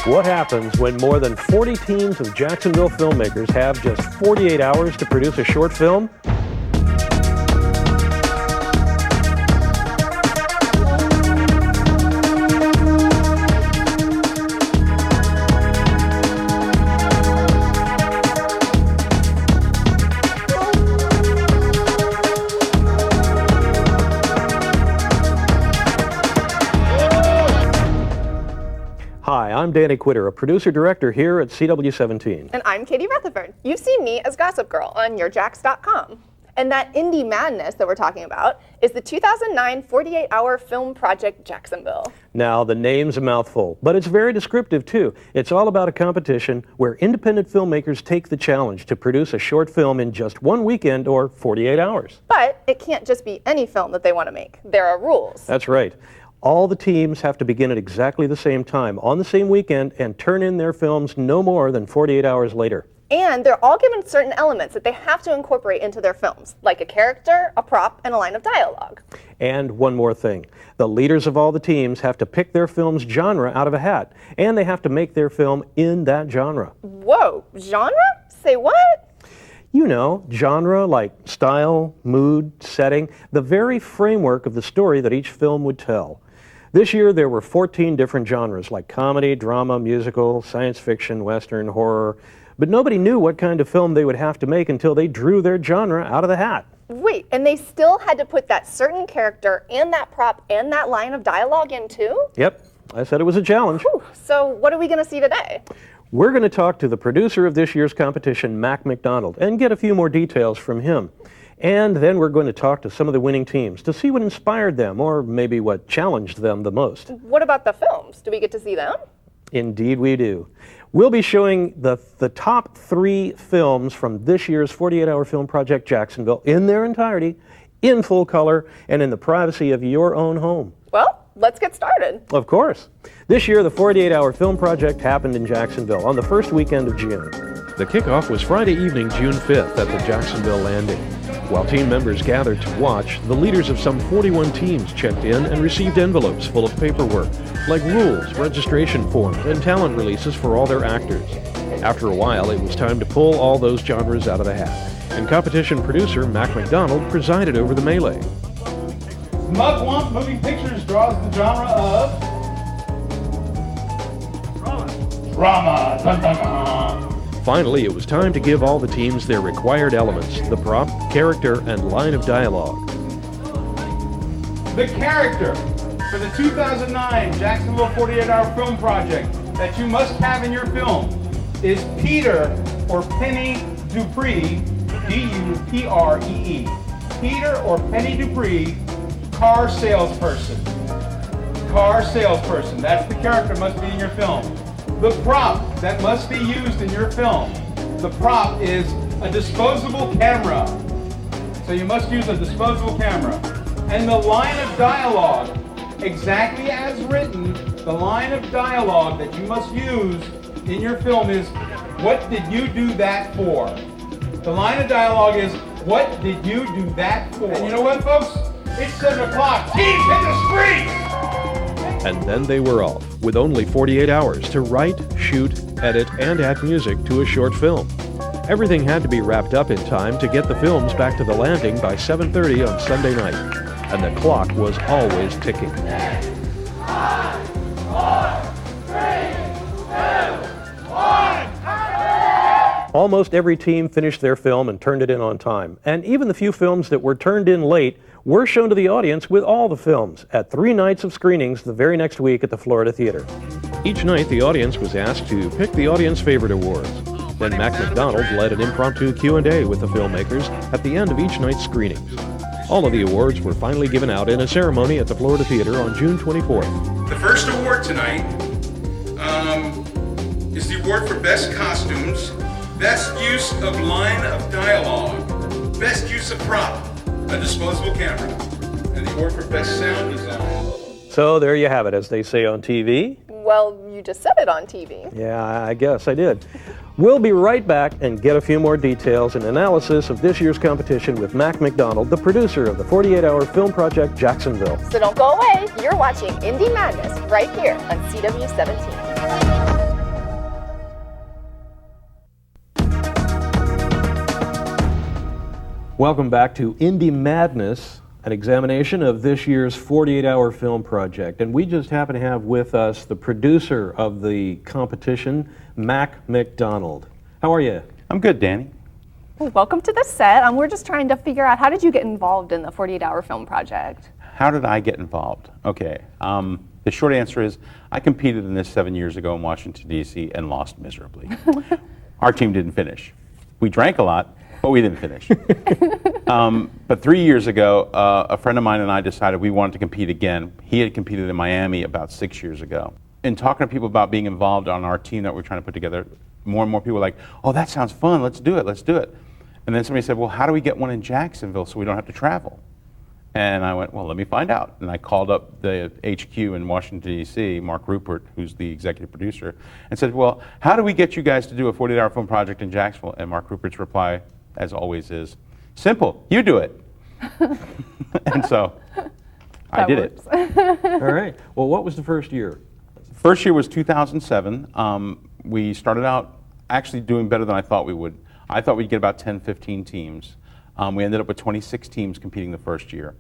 What happens when more than 40 teams of Jacksonville filmmakers have just 48 hours to produce a short film? Hi, I'm Danny Quitter, a producer-director here at CW17. And I'm Katie Rutherford. You've seen me as Gossip Girl on YourJax.com. And that Indie Madness that we're talking about is the 2009 48-hour film project Jacksonville. Now, the name's a mouthful, but it's very descriptive too. It's all about a competition where independent filmmakers take the challenge to produce a short film in just one weekend or 48 hours. But it can't just be any film that they want to make. There are rules. That's right. All the teams have to begin at exactly the same time on the same weekend and turn in their films no more than 48 hours later. And they're all given certain elements that they have to incorporate into their films, like a character, a prop, and a line of dialogue. And one more thing. The leaders of all the teams have to pick their film's genre out of a hat, and they have to make their film in that genre. Whoa, genre? Say what? You know, genre like style, mood, setting, the very framework of the story that each film would tell. This year there were 14 different genres like comedy, drama, musical, science fiction, western, horror, but nobody knew what kind of film they would have to make until they drew their genre out of the hat. Wait, and they still had to put that certain character and that prop and that line of dialogue in too? Yep, I said it was a challenge. Whew. So what are we going to see today? We're going to talk to the producer of this year's competition, Mac McDonald, and get a few more details from him. And then we're going to talk to some of the winning teams to see what inspired them or maybe what challenged them the most. What about the films? Do we get to see them? Indeed we do. We'll be showing the top 3 films from this year's 48-hour film project Jacksonville in their entirety, in full color, and in the privacy of your own home. Well, let's get started. Of course. This year the 48-hour film project happened in Jacksonville on the first weekend of June. The kickoff was Friday evening, June 5th at the Jacksonville Landing. While team members gathered to watch, the leaders of some 41 teams checked in and received envelopes full of paperwork, like rules, registration forms, and talent releases for all their actors. After a while, it was time to pull all those genres out of the hat, and competition producer Mac McDonald presided over the melee. Mugwump Moving Pictures draws the genre of... Drama. Dun, dun, dun. Finally, it was time to give all the teams their required elements, the prop, character, and line of dialogue. The character for the 2009 Jacksonville 48-hour film project that you must have in your film is Peter or Penny Dupree, D-U-P-R-E-E. Peter or Penny Dupree, car salesperson. Car salesperson, that's the character must be in your film. The prop that must be used in your film, the prop is a disposable camera. So you must use a disposable camera. And the line of dialogue, exactly as written, the line of dialogue that you must use in your film is, what did you do that for? The line of dialogue is, what did you do that for? And you know what, folks? It's 7 o'clock. Teams hit the streets! And then they were off, with only 48 hours to write, shoot, edit, and add music to a short film. Everything had to be wrapped up in time to get the films back to the landing by 7:30 on Sunday night, and the clock was always ticking. 5, 4, 3, 2, 1. Almost every team finished their film and turned it in on time, and even the few films that were turned in late were shown to the audience with all the films at 3 nights of screenings the very next week at the Florida Theater. Each night the audience was asked to pick the audience favorite awards. Then Mac McDonald led an impromptu Q&A with the filmmakers at the end of each night's screenings. All of the awards were finally given out in a ceremony at the Florida Theater on June 24th. The first award tonight is the award for Best Costumes, Best Use of Line of Dialogue, Best Use of Prop, a disposable camera, and the award for Best Sound Design. So there you have it, as they say on TV. Well, you just said it on TV. Yeah, I guess I did. We'll be right back and get a few more details and analysis of this year's competition with Mac McDonald, the producer of the 48-hour film project Jacksonville. So don't go away. You're watching Indie Madness right here on CW17. Welcome back to Indy Madness, an examination of this year's 48-hour film project. And we just happen to have with us the producer of the competition, Mac McDonald. How are you? I'm good, Danny. Well, welcome to the set. We're just trying to figure out, how did you get involved in the 48-hour film project? How did I get involved? Okay, the short answer is I competed in this 7 years ago in Washington, D.C. and lost miserably. Our team didn't finish. We drank a lot, but we didn't finish. But 3 years ago, a friend of mine and I decided we wanted to compete again. He had competed in Miami about 6 years ago. In talking to people about being involved on our team that we're trying to put together, more and more people were like, oh, that sounds fun, let's do it, let's do it. And then somebody said, well, how do we get one in Jacksonville so we don't have to travel? And I went, well, let me find out. And I called up the HQ in Washington, D.C., Mark Rupert, who's the executive producer, and said, well, how do we get you guys to do a 48-hour film project in Jacksonville? And Mark Rupert's reply, as always, is, simple, you do it. And so I did it. All right. Well, what was the first year? First year was 2007. We started out actually doing better than I thought we would. I thought we'd get about 10, 15 teams. We ended up with 26 teams competing the first year.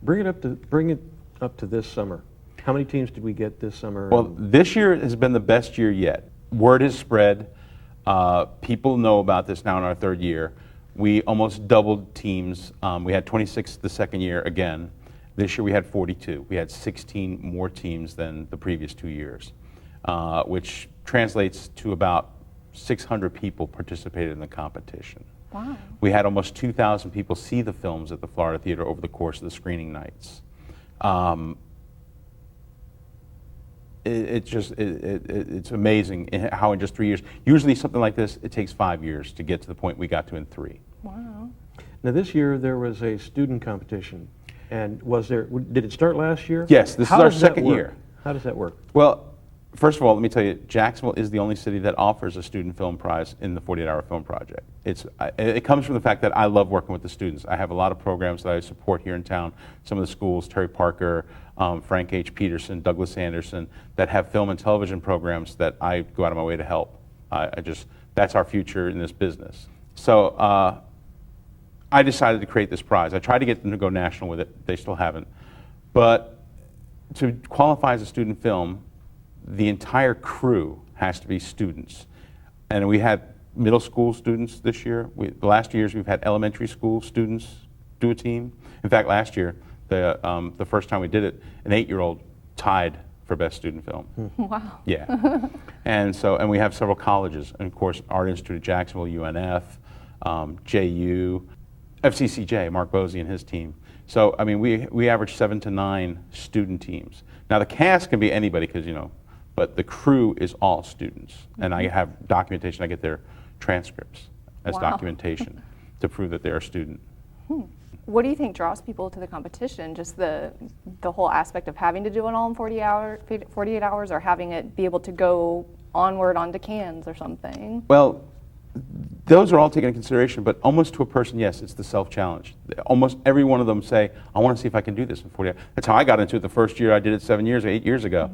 Bring it up to this summer. How many teams did we get this summer? Well, this year has been the best year yet. Word has spread. People know about this now in our third year. We almost doubled teams. We had 26 the second year again. This year we had 42. We had 16 more teams than the previous 2 years, which translates to about 600 people participated in the competition. Wow. We had almost 2,000 people see the films at the Florida Theater over the course of the screening nights. It's amazing how in just 3 years, usually something like this, it takes 5 years to get to the point we got to in 3. Wow. Now this year there was a student competition, and did it start last year? Yes, this is our second year. How does that work? Well, first of all, let me tell you, Jacksonville is the only city that offers a student film prize in the 48-hour film project. It comes from the fact that I love working with the students. I have a lot of programs that I support here in town. Some of the schools, Terry Parker, Frank H. Peterson, Douglas Anderson, that have film and television programs that I go out of my way to help. That's our future in this business. So I decided to create this prize. I tried to get them to go national with it. They still haven't. But to qualify as a student film, the entire crew has to be students. And we had middle school students this year. The last 2 years we've had elementary school students do a team. In fact, last year, the first time we did it, an 8-year-old tied for best student film. Wow. Yeah. And we have several colleges. And of course, Art Institute of Jacksonville, UNF, JU, FCCJ, Mark Bosey and his team. So, I mean, we average 7 to 9 student teams. Now, the cast can be anybody because, but the crew is all students. And I have documentation. I get their transcripts as documentation to prove that they're a student. What do you think draws people to the competition? Just the whole aspect of having to do it all in 48 hours, or having it be able to go onward onto Cannes or something? Well, those are all taken into consideration, but almost to a person, yes, it's the self-challenge. Almost every one of them say, I want to see if I can do this in 48 hours. That's how I got into it the first year. I did it 8 years ago.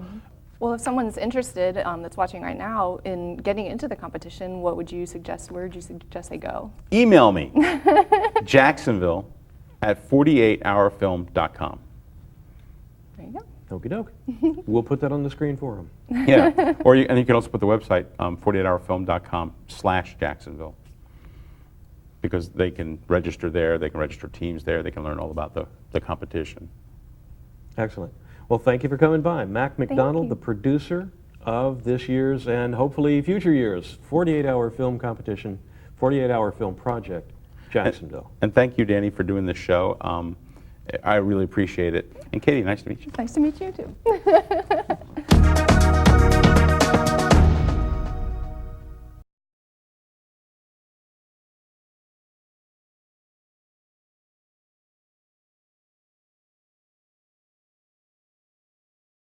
Well, if someone's interested that's watching right now in getting into the competition, what would you suggest? Where would you suggest they go? Email me, Jacksonville at 48hourfilm.com. There you go. Okie doke. We'll put that on the screen for them. Yeah, and you can also put the website 48hourfilm.com/Jacksonville, because they can register there, they can register teams there, they can learn all about the competition. Excellent. Well, thank you for coming by. Mac McDonald, the producer of this year's and hopefully future years 48-hour film competition, 48-hour film project, Jacksonville. And thank you, Danny, for doing this show. I really appreciate it. And Katie, nice to meet you. Nice to meet you, too.